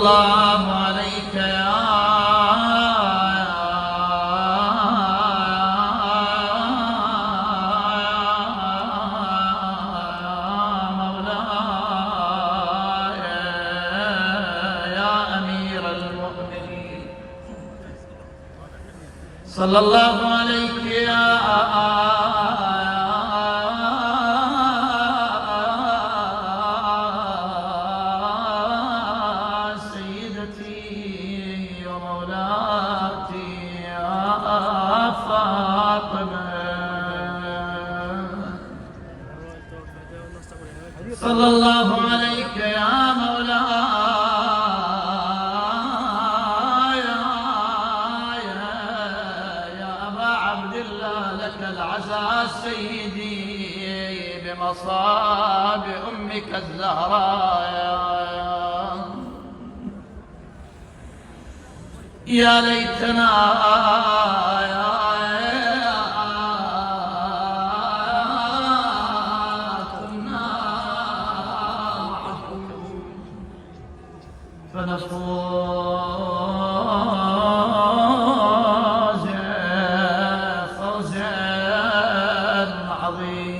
الله عليك يا مولاي يا أمير المؤمنين. صلى الله عليك يا صلى الله عليك يا مولاي يا أبا عبد الله، لك العزاء سيدي بمصاب أمك الزهراء. يا ليتنا فنفوز فوزا عظيما.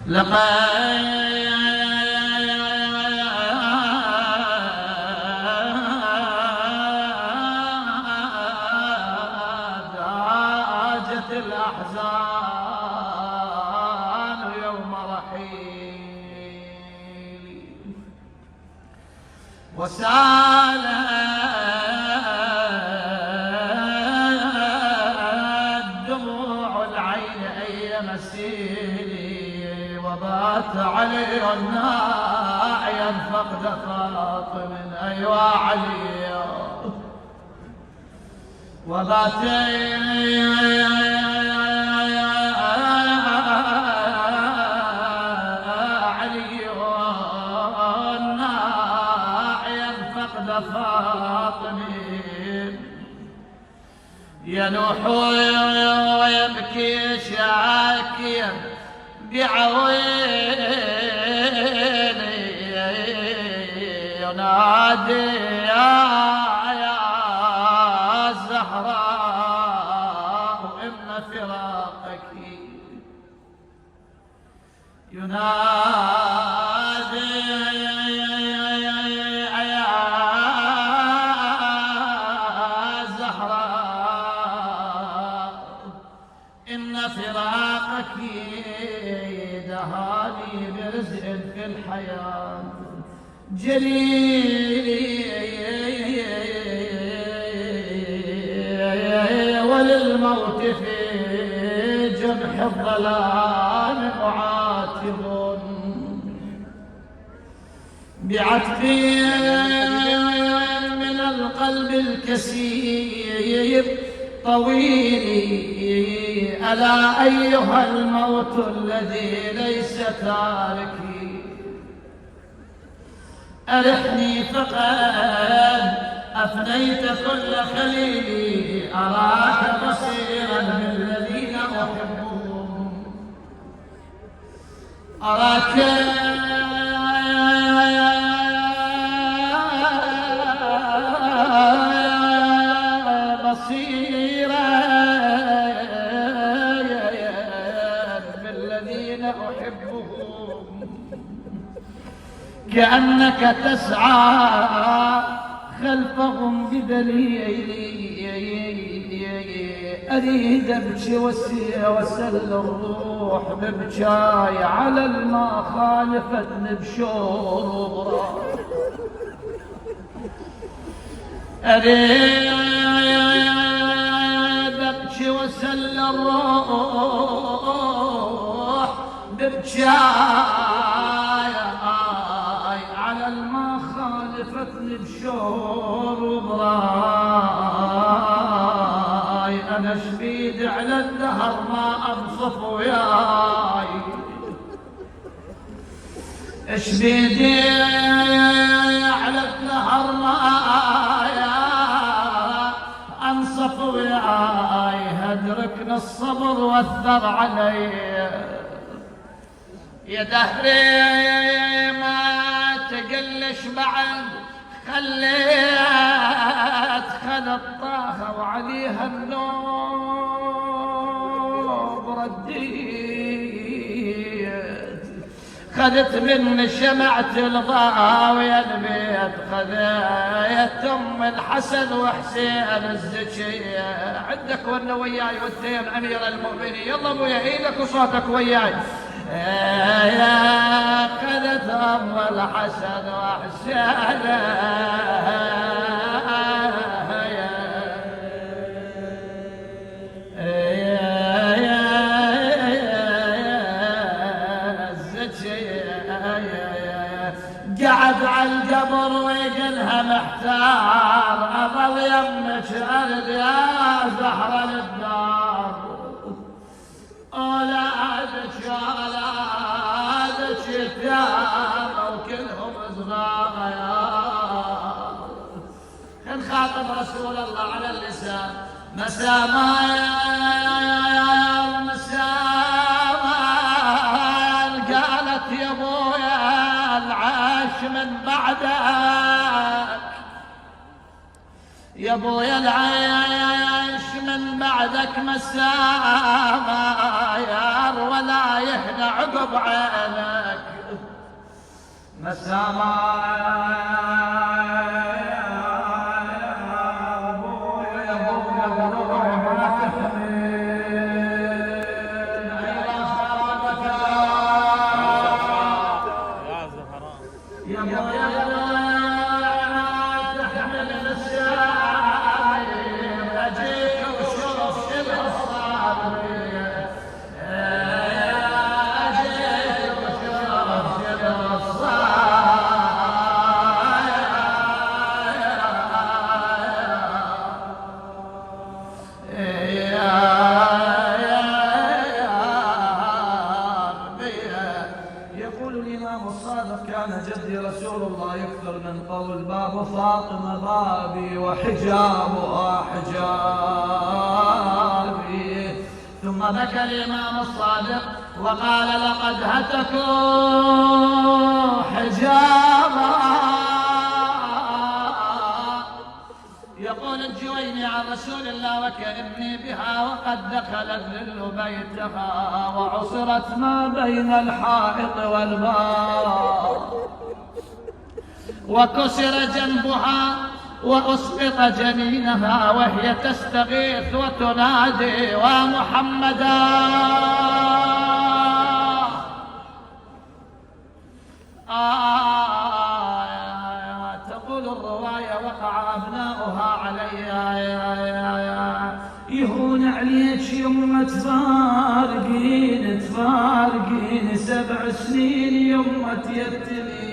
لقد هاجت الأحزان يوم رحيلي، وسال دموع العين أي مسيري، وبات علي ناعيا فقد فاطم أيوا علي، وبات فاطمي ينوح ويبكي شاكيا بعويلي، ينادي يا زهراء إن فراقك، ينادي فراقك دهاني برزق في الحياة جليلي، وللموت في جنح الظلام معاتب بعتبي من القلب الكسير طويلي. ألا أيها الموت الذي ليس تاركي، أرحني فقد أفنيت كل خليلي، أراك بصيرا بالذين أحبهم، أراك بصيرا أحبهم، كأنك تسعى خلفهم بدليلي. أريد أبكي وسل الروح ببكاي على الماء خالفتني بشورها، أريد أبكي وسل الروح ببكاي على الماء خالفتني بشور وبراي، أنا شبيد على الدهر ما أنصف وياي، شبيدي على الدهر ما أنصف وياي، هدركني الصبر واثر علي، يا دهري ما تقلش بعد، خلت طاخة وعليها النوب رديت، خذت من شمعة الضاوية البيت، خذيت أم الحسن وحسين الزكية. عندك ولا وياي والتين أمير المؤمنين؟ يلا ابويا ايدك وصوتك وياي. يا خذت أم الحسن وحسين قعد على القبر ويقلها محتار، أظل يمك أرد يا زهرة الدار، أولادك يتامى وكلهم صغار. نخاطب رسول الله على اللسان، مسامار قالت يا ابويا العاش من بعدك، يا ابويا العيش من بعدك مسامار، ولا يهنى عقب عينك مسامار. فاطمة بابي وحجابها حجابي. ثم بكى الإمام الصادق وقال لقد هتكوا حجابا. يقول الجويني عن رسول الله وكأني بها وقد دخل الذل بيتها وعصرت ما بين الحائط والباب، وكسر جنبها وأسقط جنينها وهي تستغيث وتنادي ومحمدا. تقول الرواية وقع أبناؤها عليها يهون عليك يمه تفارقين 7 سنين يمه تيتمين.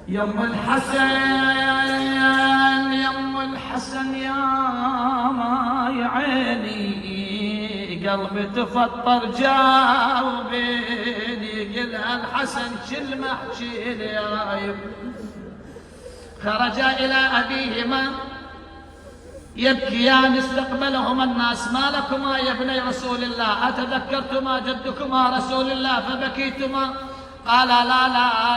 يم الحسن يا ما عيني قلبي تفطر جاوبيني. قلها الحسن كلمة احكي لي خرجا إلى أبيهما يبكيان استقبلهما الناس. ما لكما يا ابني رسول الله؟ أتذكرتما جدكما رسول الله فبكيتما؟ قال لا لا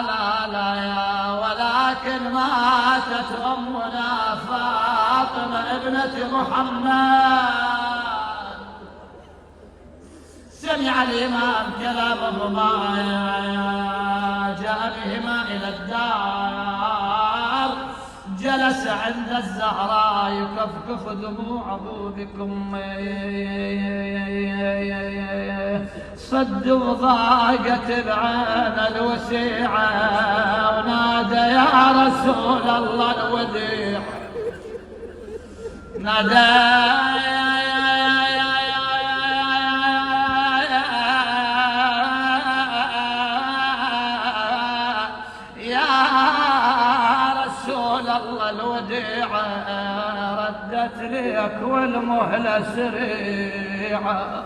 لا لا يا ولكن ماتت أمنا فاطمة ابنة محمد. سمع الإمام كلامهما جاء بهما إلى الدار، جلس عند الزهراء يكفكف دموعه بكم صد وضاقت العين الوسيعة ونادى يا رسول الله الوديع. نادى يا رسول الله الوديعة ردت ليك والمهلة سريعة.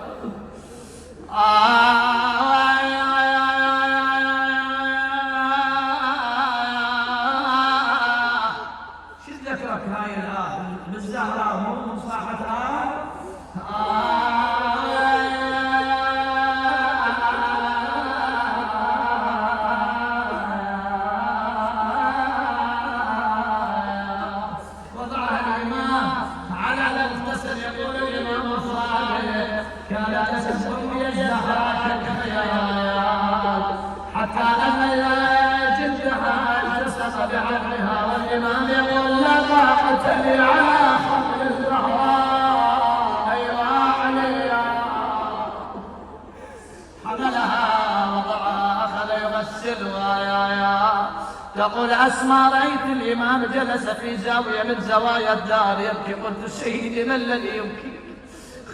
شو ذكرك هاي الآن بالزهراء مو صاحتها؟ حتى أن جلدها التصق بعرضها، والإمام يقول لا طاقة لي على حمل الزهراء. أيها علي حملها وضعها أخذ يغسلها. يا تقول أسماء رأيت الإمام جلس في زاوية من زوايا الدار يبكي. قلت سيدي ما الذي يبكي؟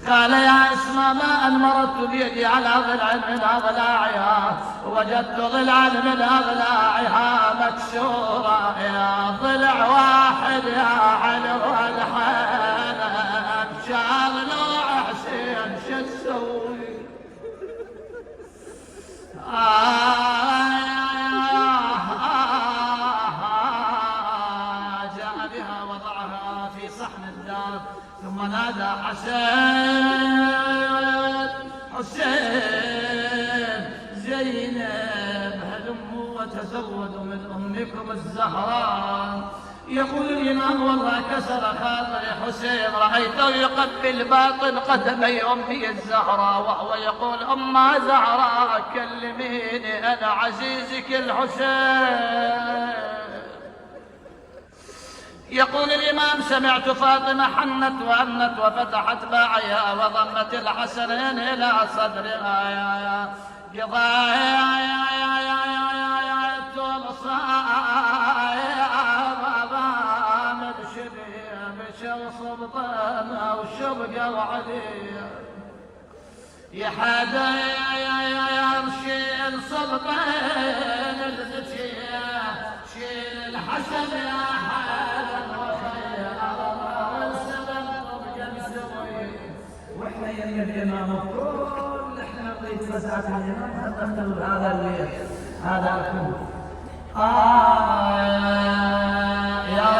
قال يا أسماء ما أن مررت بيدي على ضلع من أضلاعها وجدت ضلعا من أضلاعها مكسورا. يا ضلع واحد يا علي والحنان شاغلوا حسين شو تسوي؟ جاء بها وضعها في صحن الدار ثم نادى حسين حسين زينب هلموا وتزودوا من أمكم الزهراء. يقول الإمام والله كسر خاطري حسين رأيته يقبل باطن قدمي أمي الزهراء وهو يقول أما زهراء كلميني أنا عزيزك الحسين. يقول الإمام سمعت فاطمة حنت وأنت وفتحت باعها وضمت الحسنين إلى صدرها. يا سلطان أو شبقة وعليا يا حدا يا شيل سلطان شيل الحسن يا حدا وخير والسبب طبقا سوي. واحنا يا الإمام كل احنا نريد فزعة الإمام ندخل هذا الليل هذا لكم. يا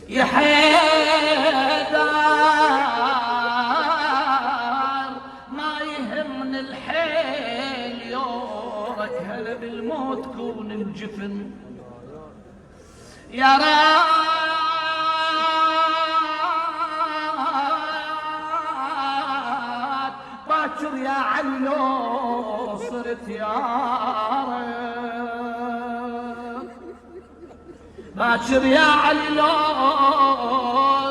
يا حيدر ما يهمني الحيل يورك هلا بالموت كون الجفن. يا رات باكر يا علو صرت يارك باكر يا علي لو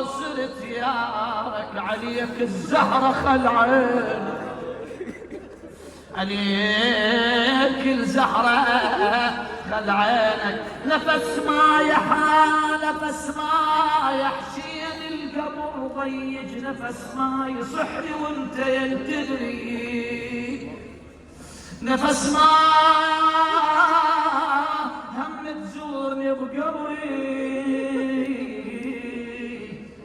صرت يارك عليك الزهرة خلعين عليك الزهرة خلعينك. نفس ما نفس ما يحشين القبر ضيج نفس ما يصحني وانت تدري نفس ما هم تزورني بقبري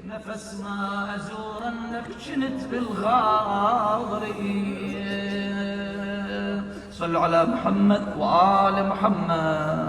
نفس ما ازور انك كنت بالغاضري. صلوا على محمد وآل محمد.